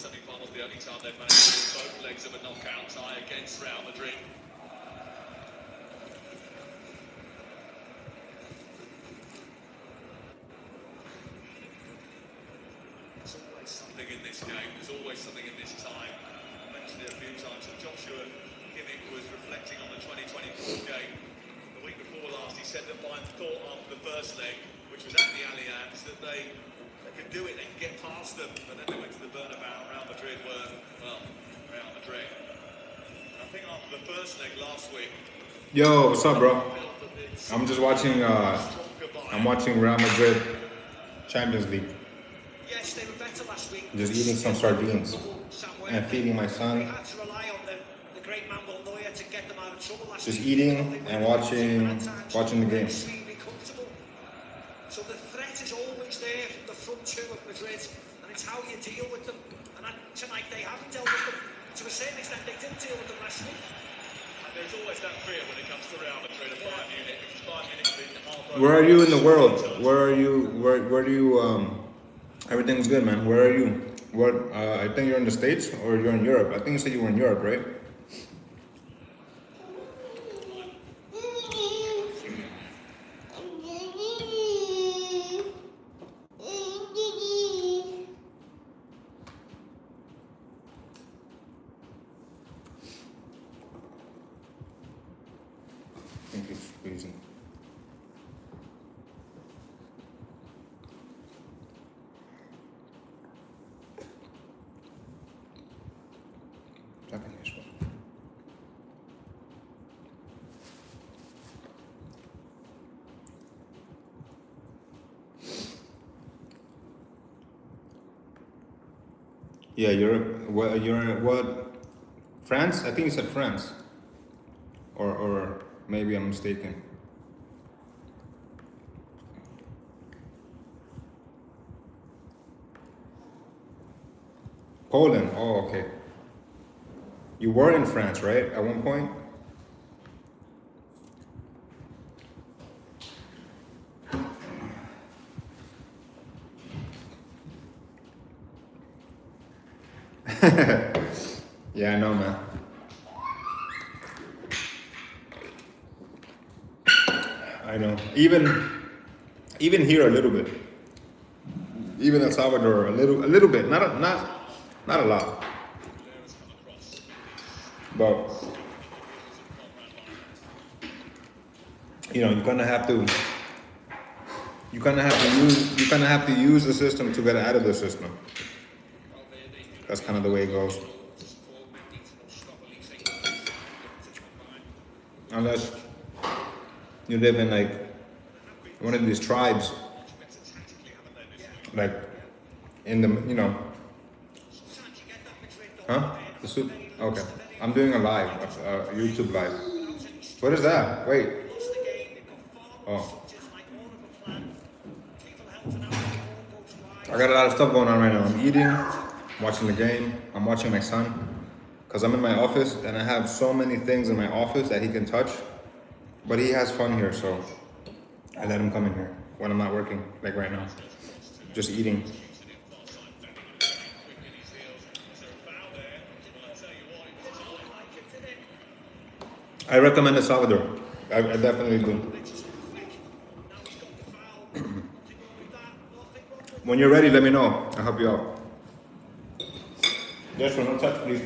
semi-finals, the only time they've managed to win both legs of a knockout tie against Real Madrid. There's always something in this game. There's always something in this time. I mentioned it a few times. Joshua Kimmich was reflecting on the 2024 game. The week before last, he said that by thought after the first leg, which was at the Allianz, that they could do it, they could get past them. But then they went to the Bernabeu. Real Madrid were, well, Real Madrid. And I think after the first leg last week. Yo, what's up, bro? I'm just watching. I'm watching Real Madrid Champions League. Yes, they were better last week. Just eating some sardines and feeding my son. Just eating and watching the game. So the threat is always there from the front two of Madrid, and it's how you deal with them. And tonight they haven't dealt with them. To a certain extent, they didn't deal with them last week. And there's always that fear when it comes to Real Madrid and Bayern Munich, because Bayern Munich's been half. Where are you in the world? Where are you? Where do you? Everything's good, man. Where are you? What? I think you're in the States or you're in Europe. I think you said you were in Europe, right? I think it's freezing. Yeah, Europe. What? You're what? France? I think you said France. Or maybe I'm mistaken. Poland. Oh, okay. You were in France, right? At one point. Yeah, I know, man. I know. Even here a little bit. Even in Salvador, a little bit. Not a lot. But you know, you kind of have to use the system to get out of the system. That's kind of the way it goes. Unless you live in like one of these tribes, like in the, you know, huh? The soup? Okay. I'm doing a live, YouTube live. What is that? Wait. Oh. I got a lot of stuff going on right now. I'm eating, watching the game. I'm watching my son. Because I'm in my office and I have so many things in my office that he can touch. But he has fun here, so I let him come in here when I'm not working, like right now. Just eating. I recommend Salvador. I definitely do. When you're ready, let me know. I'll help you out. This one, no touch, please.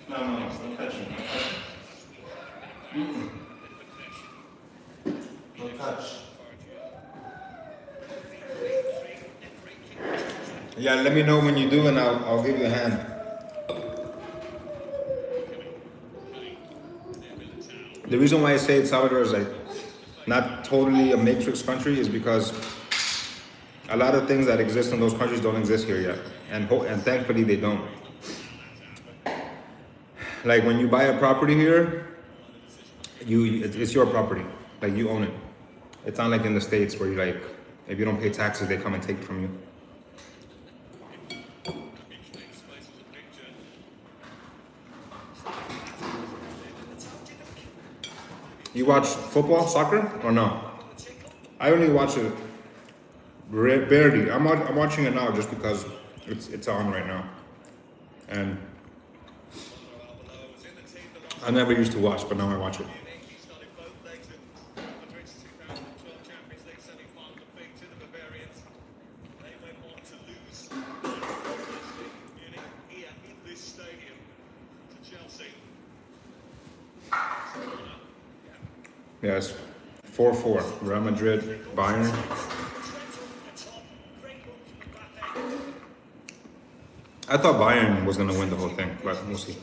No, don't touch it. No touch. Yeah, let me know when you do and I'll give you a hand. The reason why I say El Salvador is like not totally a matrix country is because a lot of things that exist in those countries don't exist here yet, and thankfully they don't. Like when you buy a property here, it's your property, like you own it. It's not like in the States where you like, if you don't pay taxes, they come and take it from you. You watch football, soccer, or no? I only watch it Barely. I'm watching it now just because it's on right now, and I never used to watch, but now I watch it. He started both legs at Madrid's 2012 Champions League semi-final defeat to the Bavarians. They went on to lose Munich here in this stadium to Chelsea. Yes, 4-4. Real Madrid, Bayern. I thought Bayern was gonna win the whole thing, but we'll see.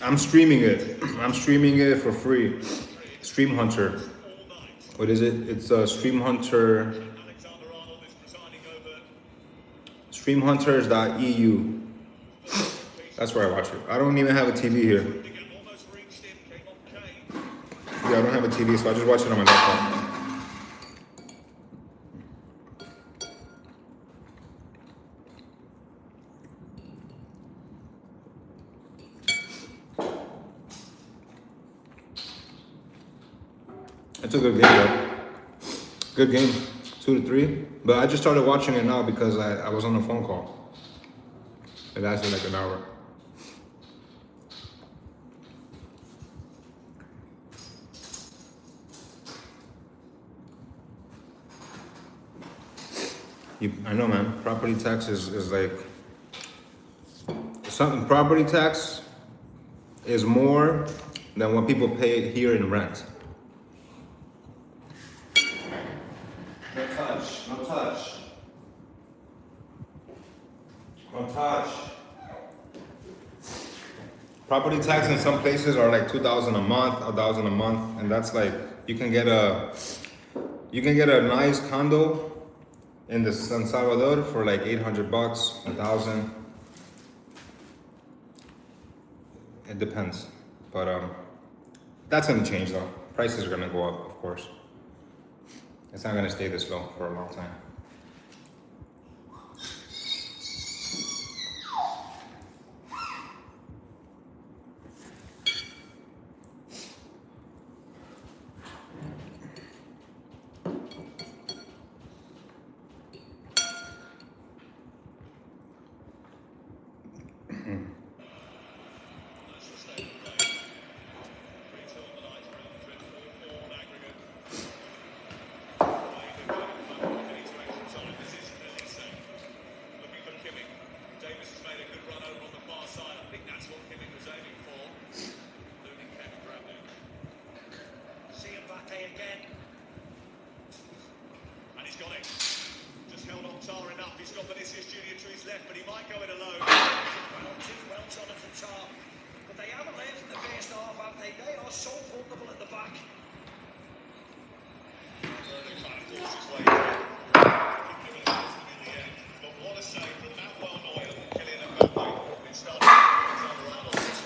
I'm streaming it. I'm streaming it for free. Stream Hunter. What is it? It's Stream Hunter. Streamhunters.eu. That's where I watch it. I don't even have a TV here. Yeah, I don't have a TV, so I just watch it on my laptop. It's a good game, though. Good game, 2-3. But I just started watching it now because I was on a phone call. It lasted like an hour. I know, man. Property tax is like something. Property tax is more than what people pay here in rent. No touch. No touch. Don't touch. Property tax in some places are like $2,000 a month, $1,000 a month, and that's like you can get a nice condo in the San Salvador for like $800, $1,000. It depends, but that's gonna change though. Prices are gonna go up, of course. It's not gonna stay this low for a long time.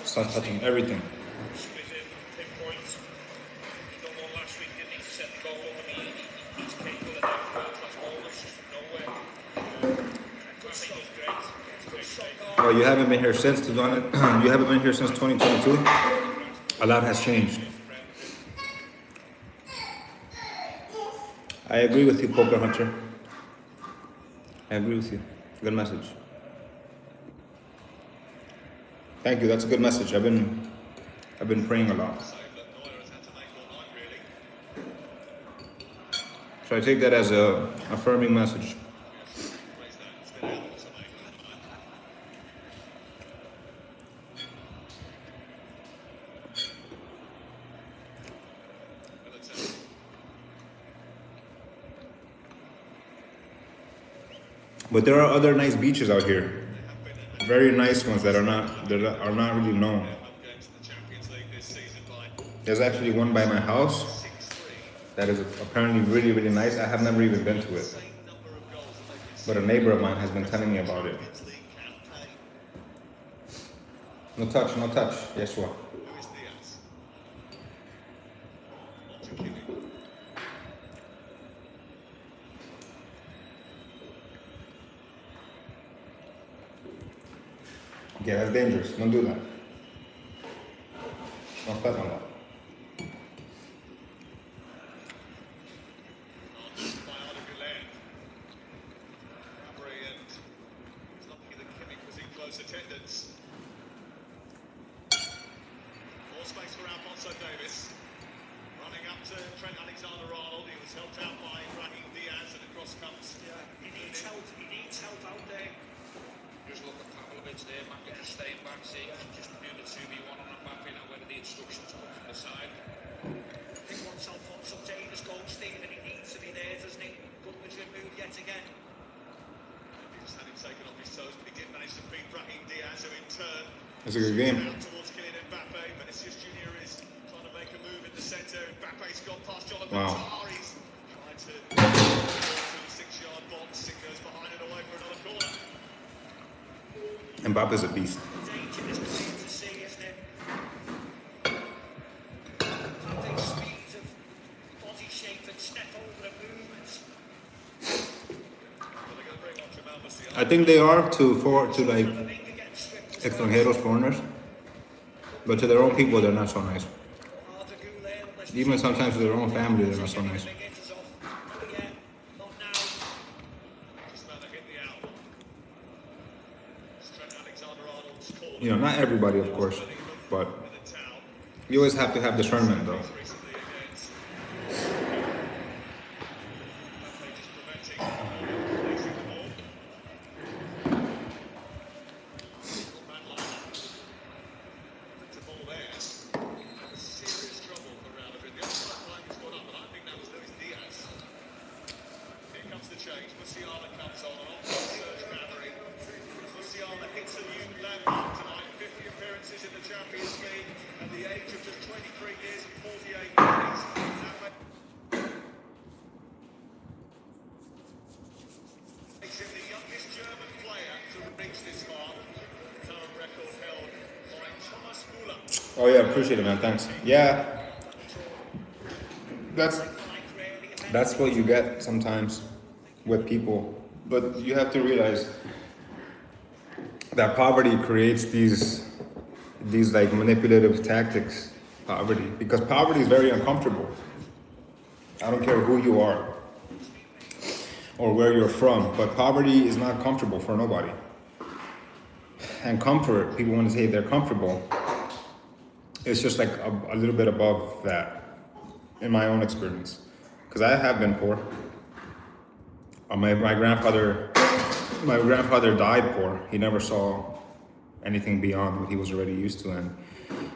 Starts touching everything. Well, you haven't been here since you haven't been here since 2022. A lot has changed. I agree with you, Poker Hunter. I agree with you. Good message. Thank you. That's a good message. I've been praying a lot. So I take that as a affirming message. But there are other nice beaches out here. Very nice ones that are not really known. There's actually one by my house that is apparently really, really nice. I have never even been to it. But a neighbor of mine has been telling me about it. No touch, no touch. Yeshua. Okay, that's dangerous. Don't do that. Don't step on that. By Arda and it's lucky that Kimmich was in close attendance. More space for Alphonso Davis. Running up to Trent Alexander-Arnold. He was helped out by Raheem Diaz and across comes. Yeah, he needs help out there. Just look at Pavlovic there, Maka just staying back, see, just doing the 2v1 on the back, you know, whether the instructions come from the side. I think once Alphonso Davis goes, Stephen, he needs to be there, doesn't he? Good Madrid move yet again. He just had him taken off his toes, but he did manage to beat Raheem Diaz, who in turn It's a good game. out towards Kylian Mbappe. Vinicius Junior is trying to make a move in the centre. Mbappe's gone past Jonathan Wow. Tah. He's trying to go through the 6-yard box. It goes behind and away for another corner. Mbappe's a beast. Dangerous play to see, isn't it? Having speed of body shape and step over and movements. Well, they're going to bring on Jamal Musiala. I think they are to like Camavinga getting stripped as well. extranjeros, foreigners, but to their own people, they're not so nice. Arda Güler, unless Even sometimes to their own family, they're not so nice. it is off. Not yet, not now. Just about to hit the out. It's Trent Alexander-Arnold's corner. You know, not everybody, of course, but With a towel. you always have to have discernment, though. Recently against Mbappe just preventing placing the ball. Man line. Put the ball there. That was serious trouble for Raudovic. The other flag has gone up, but I think that was Luis Diaz. Here comes the change. Musiala comes on and off Serge Gnabry. Musiala hits a new landmark tonight. 50 appearances in the Champions League at the age of just 23 years and 48 days. That makes him the youngest German player to reach this far. Current record held by Thomas Müller. Oh yeah, appreciate it, man. Thanks. Yeah, that's what you get sometimes with people, but you have to realize that poverty creates these like manipulative tactics. Poverty, because poverty is very uncomfortable. I don't care who you are or where you're from, but poverty is not comfortable for nobody. And comfort, people want to say they're comfortable. It's just like a little bit above that, in my own experience, because I have been poor. My grandfather died poor. He never saw anything beyond what he was already used to. And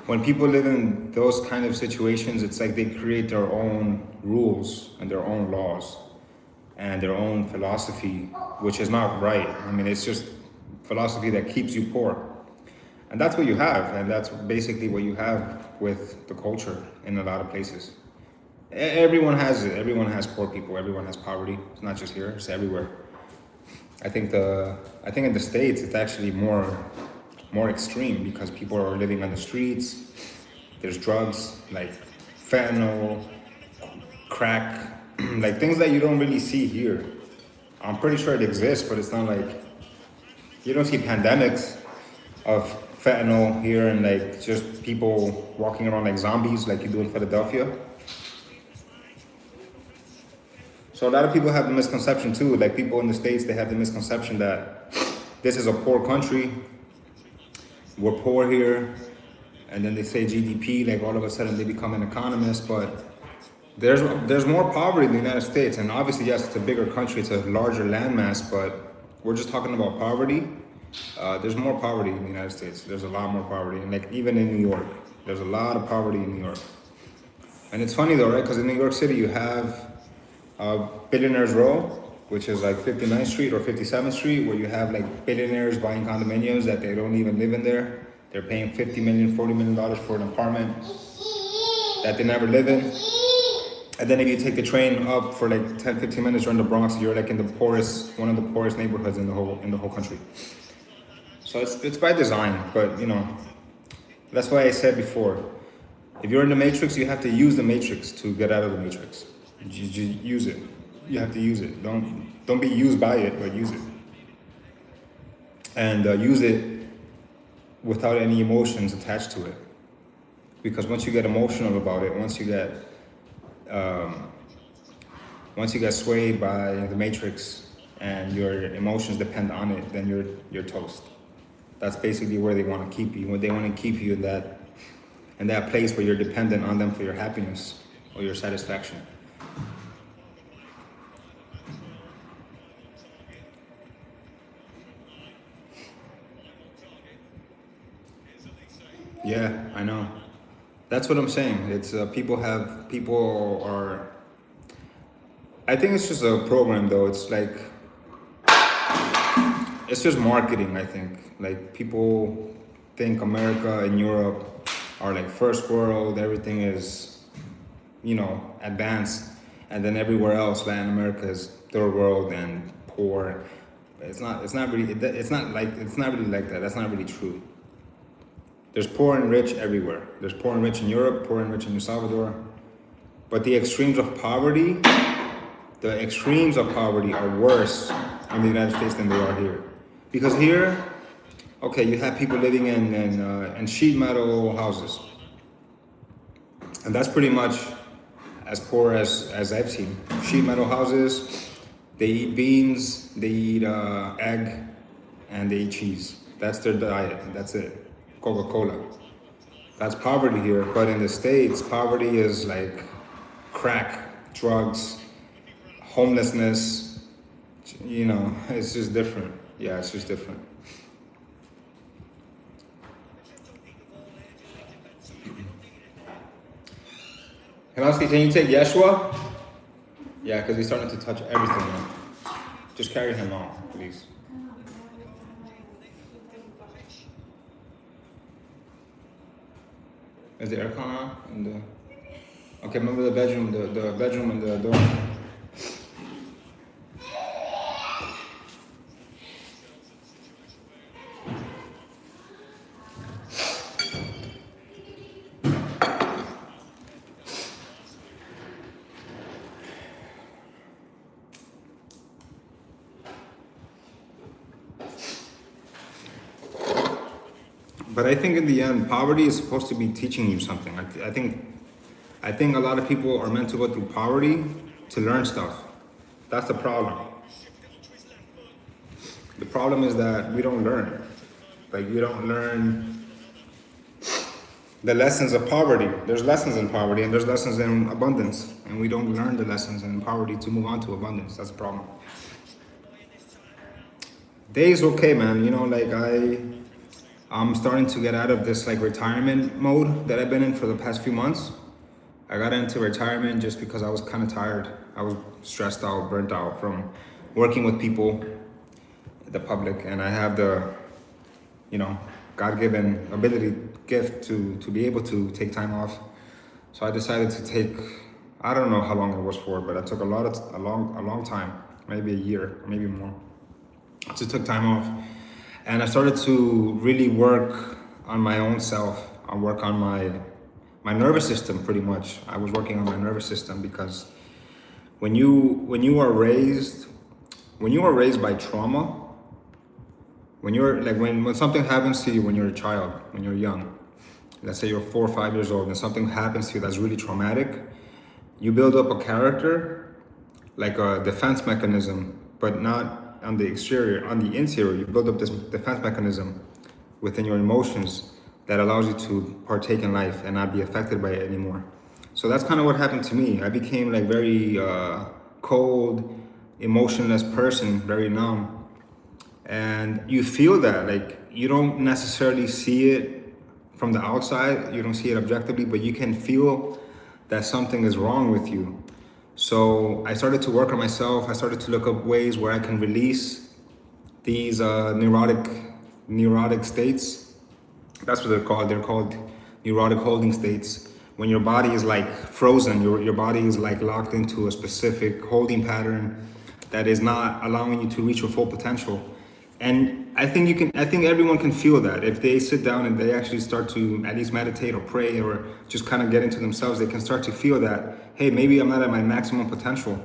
when people live in those kind of situations, it's like they create their own rules and their own laws and their own philosophy, which is not right. I mean, it's just philosophy that keeps you poor. And that's what you have, and that's basically what you have with the culture in a lot of places. Everyone has it. Everyone has poor people. Everyone has poverty. It's not just here. It's everywhere. I think in the States it's actually more extreme because people are living on the streets. There's drugs like fentanyl, crack, like things that you don't really see here. I'm pretty sure it exists, but it's not like you don't see pandemics of fentanyl here and like just people walking around like zombies like you do in Philadelphia. So a lot of people have the misconception too, like people in the States, they have the misconception that this is a poor country, we're poor here, and then they say GDP, like all of a sudden they become an economist, but there's more poverty in the United States, and obviously yes, it's a bigger country, it's a larger landmass, but we're just talking about poverty. There's more poverty in the United States, there's a lot more poverty, and like even in New York, there's a lot of poverty in New York. And it's funny though, right, because in New York City you have Billionaires Row, which is like 59th Street or 57th Street, where you have like billionaires buying condominiums that they don't even live in there. They're paying $50 million, $40 million for an apartment that they never live in. And then if you take the train up for like 10, 15 minutes, you're in the Bronx, you're like in the poorest, one of the poorest neighborhoods in the whole country. So it's by design, but you know, that's why I said before, if you're in the Matrix, you have to use the Matrix to get out of the Matrix. You use it. You have to use it. Don't be used by it, but use it. And use it without any emotions attached to it. Because once you get emotional about it, once you get swayed by the matrix and your emotions depend on it, then you're toast. That's basically where they want to keep you. They want to keep you in that place where you're dependent on them for your happiness or your satisfaction. Yeah, I know. That's what I'm saying. It's people are. I think it's just a program, though. It's like it's just marketing. I think like people think America and Europe are like first world. Everything is, advanced, and then everywhere else, Latin America is third world and poor. It's not really. It's not really like that. That's not really true. There's poor and rich everywhere. There's poor and rich in Europe, poor and rich in El Salvador. But the extremes of poverty are worse in the United States than they are here. Because here, okay, you have people living in sheet metal houses. And that's pretty much as poor as I've seen. Sheet metal houses, they eat beans, they eat egg, and they eat cheese. That's their diet, that's it. Coca-Cola. That's poverty here, but in the States, poverty is like crack, drugs, homelessness, it's just different. Yeah, it's just different. Himowski, can you take Yeshua? Yeah, because he's starting to touch everything now. Just carry him out, please. Is the aircon on? Okay, remember the bedroom, the bedroom and the door. But I think in the end, poverty is supposed to be teaching you something. I think a lot of people are meant to go through poverty to learn stuff. That's the problem. The problem is that we don't learn. Like we don't learn the lessons of poverty. There's lessons in poverty and there's lessons in abundance. And we don't learn the lessons in poverty to move on to abundance. That's the problem. Day's okay, man. I'm starting to get out of this like retirement mode that I've been in for the past few months. I got into retirement just because I was kind of tired. I was stressed out, burnt out from working with people, the public, and I have the, God-given gift to be able to take time off. So I decided to take, I don't know how long it was for, but I took a long time, maybe a year, or maybe more. I just took time off. And I started to really work on my own self. I work on my nervous system pretty much. I was working on my nervous system because when you are raised by trauma, when something happens to you when you're a child, when you're young, let's say you're 4 or 5 years old and something happens to you that's really traumatic, you build up a character, like a defense mechanism, but not on the exterior, on the interior, you build up this defense mechanism within your emotions that allows you to partake in life and not be affected by it anymore. So that's kind of what happened to me. I became like very cold, emotionless person, very numb. And you feel that, like you don't necessarily see it from the outside, you don't see it objectively, but you can feel that something is wrong with you. So I started to work on myself. I started to look up ways where I can release these neurotic states. That's what they're called. They're called neurotic holding states. When your body is like frozen, your body is like locked into a specific holding pattern that is not allowing you to reach your full potential. And I think everyone can feel that if they sit down and they actually start to at least meditate or pray or just kind of get into themselves, they can start to feel that, hey, maybe I'm not at my maximum potential.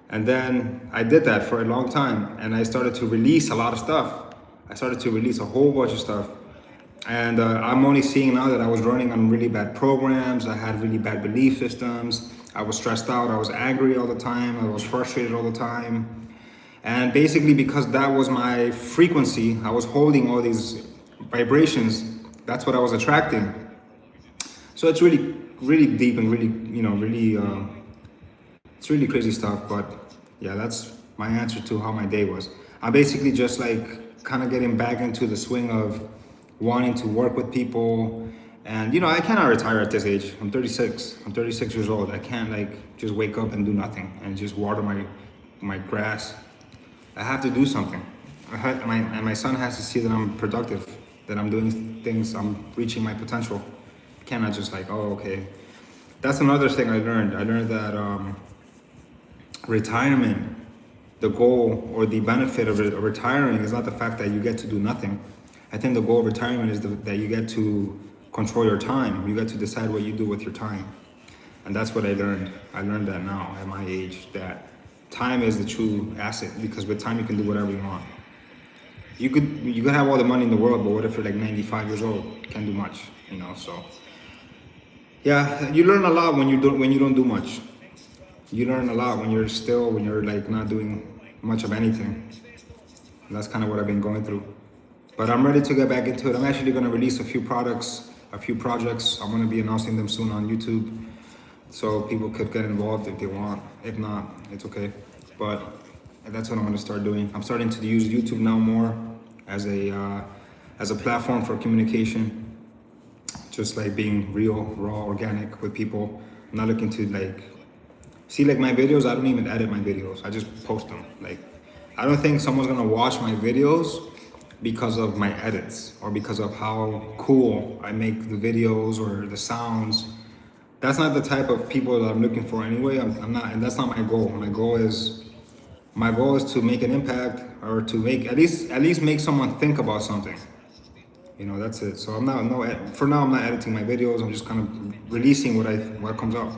And then I did that for a long time and I started to release a lot of stuff. I started to release a whole bunch of stuff. And I'm only seeing now that I was running on really bad programs. I had really bad belief systems. I was stressed out. I was angry all the time. I was frustrated all the time. And basically, because that was my frequency, I was holding all these vibrations. That's what I was attracting. So it's really, really deep and really, really, it's really crazy stuff. But yeah, that's my answer to how my day was. I'm basically just like kind of getting back into the swing of wanting to work with people. And I cannot retire at this age. I'm 36. I'm 36 years old. I can't like just wake up and do nothing and just water my grass. I have to do something. My son has to see that I'm productive, that I'm doing things, I'm reaching my potential. I cannot just like, oh, okay. That's another thing I learned. I learned that retirement, the goal or the benefit of retiring is not the fact that you get to do nothing. I think the goal of retirement is that you get to control your time. You get to decide what you do with your time. And that's what I learned. I learned that now at my age, that time is the true asset, because with time you can do whatever you want. You could have all the money in the world, but what if you're like 95 years old? Can't do much, so yeah, you learn a lot when you don't do much. You learn a lot when you're like not doing much of anything. And that's kind of what I've been going through. But I'm ready to get back into it. I'm actually going to release a few products, a few projects. I'm going to be announcing them soon on YouTube, so people could get involved if they want. If not, it's okay. But that's what I'm going to start doing. I'm starting to use YouTube now more as a platform for communication, just like being real, raw, organic with people. I'm not looking to like see like my videos. I don't even edit my videos. I just post them. Like, I don't think someone's gonna watch my videos because of my edits or because of how cool I make the videos or the sounds. That's not the type of people that I'm looking for anyway. I'm not, and that's not my goal. My goal is to make an impact, or to make at least make someone think about something. That's it. So for now I'm not editing my videos. I'm just kind of releasing what comes out.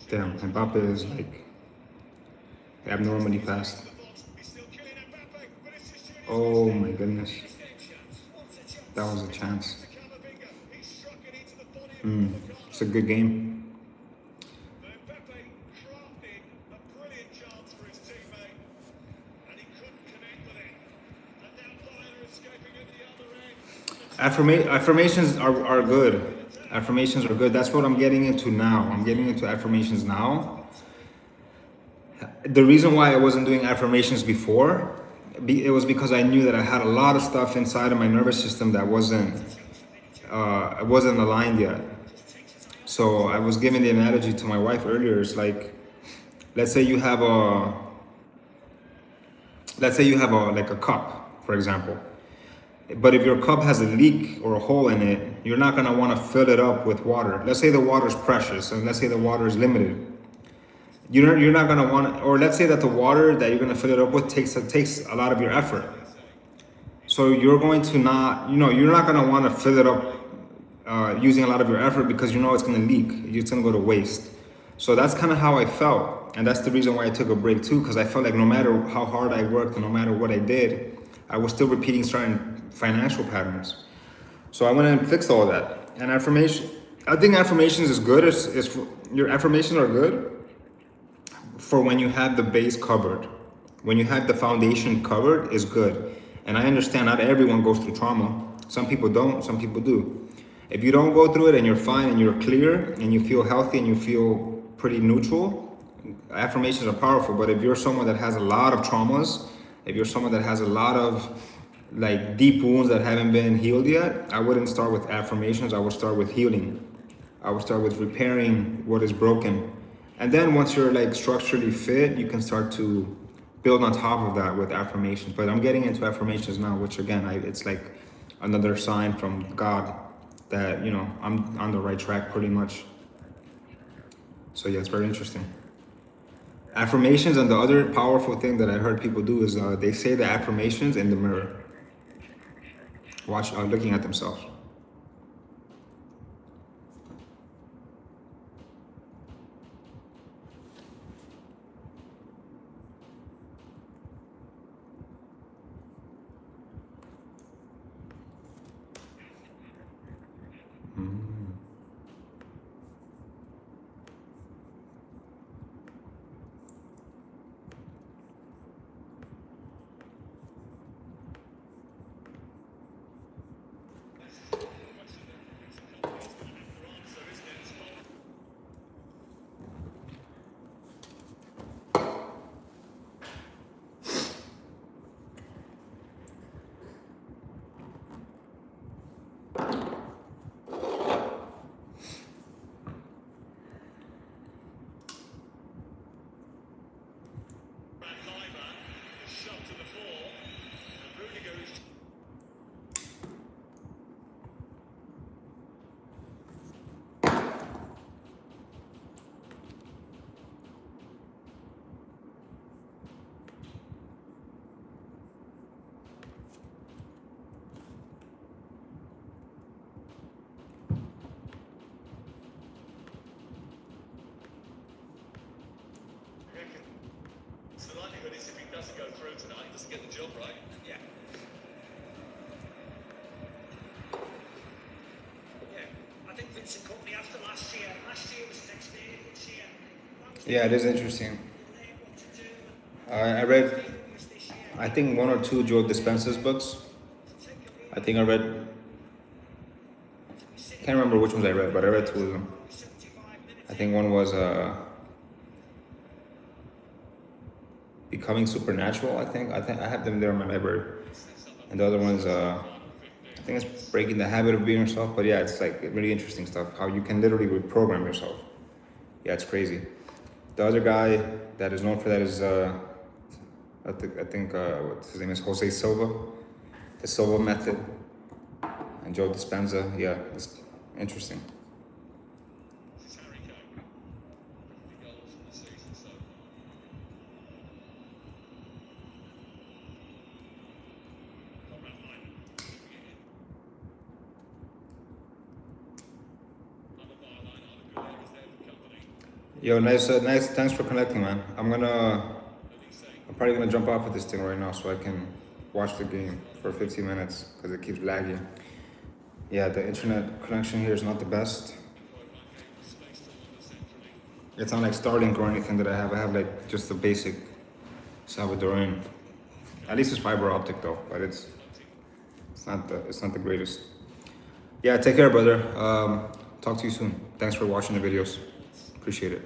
Damn, Mbappe is like abnormally fast. Oh my goodness. That was a chance. It's a good game. Affirmations are good. Affirmations are good. That's what I'm getting into now. I'm getting into affirmations now. The reason why I wasn't doing affirmations before, it was because I knew that I had a lot of stuff inside of my nervous system that wasn't aligned yet. So I was giving the analogy to my wife earlier. It's like, let's say you have a like a cup, for example. But if your cup has a leak or a hole in it, you're not gonna want to fill it up with water. Let's say the water is precious, and let's say the water is limited. You're not gonna want, or let's say that the water that you're gonna fill it up with takes a lot of your effort. So you're going to not, you're not gonna want to fill it up using a lot of your effort, because it's gonna leak. It's gonna go to waste. So that's kind of how I felt, and that's the reason why I took a break too, because I felt like no matter how hard I worked and no matter what I did, I was still repeating certain financial patterns. So I went and fixed all that. And I think affirmations is good. Your affirmations are good for when you have the base covered. When you have the foundation covered is good. And I understand not everyone goes through trauma. Some people don't, some people do. If you don't go through it and you're fine and you're clear and you feel healthy and you feel pretty neutral, affirmations are powerful. But if you're someone that has a lot of traumas, if you're someone that has a lot of like deep wounds that haven't been healed yet, I wouldn't start with affirmations. I would start with healing. I would start with repairing what is broken. And then once you're like structurally fit, you can start to build on top of that with affirmations. But I'm getting into affirmations now, which again, it's like another sign from God that, I'm on the right track pretty much. So yeah, it's very interesting. Affirmations, and the other powerful thing that I heard people do is they say the affirmations in the mirror. Looking at themselves. he has to go through tonight. He doesn't get the job right. Yeah. Yeah. I think Vincent Company after last year was his experience year. Yeah, it is interesting. Learn what to do. I read, This year. I think 1 or 2 Joe Dispenza's books. I think I read, can't remember which ones I read, but I read 2 of them. 75 minutes. I think one was Becoming Supernatural. I think I have them there in my library, and the other one's I think it's Breaking the Habit of Being Yourself. But yeah, it's like really interesting stuff. How you can literally reprogram yourself. Yeah, it's crazy. The other guy that is known for that is I think what's his name is Jose Silva, the Silva method, and Joe Dispenza. Yeah, it's interesting. This is Harry Kane. 50 goals in the season so far. Conrad Hyman moving it in. On the byline, are the good areas there for company. Yo, nice. Thanks for connecting, man. I'm probably gonna jump off of this thing right now so I can watch the game for 15 minutes because it keeps lagging. Yeah, the internet connection here is not the best. It's not like Starlink or anything that I have. I have like just the basic Salvadorian. At least it's fiber optic though, but it's not the greatest. Yeah, take care, brother. Talk to you soon. Thanks for watching the videos. Appreciate it.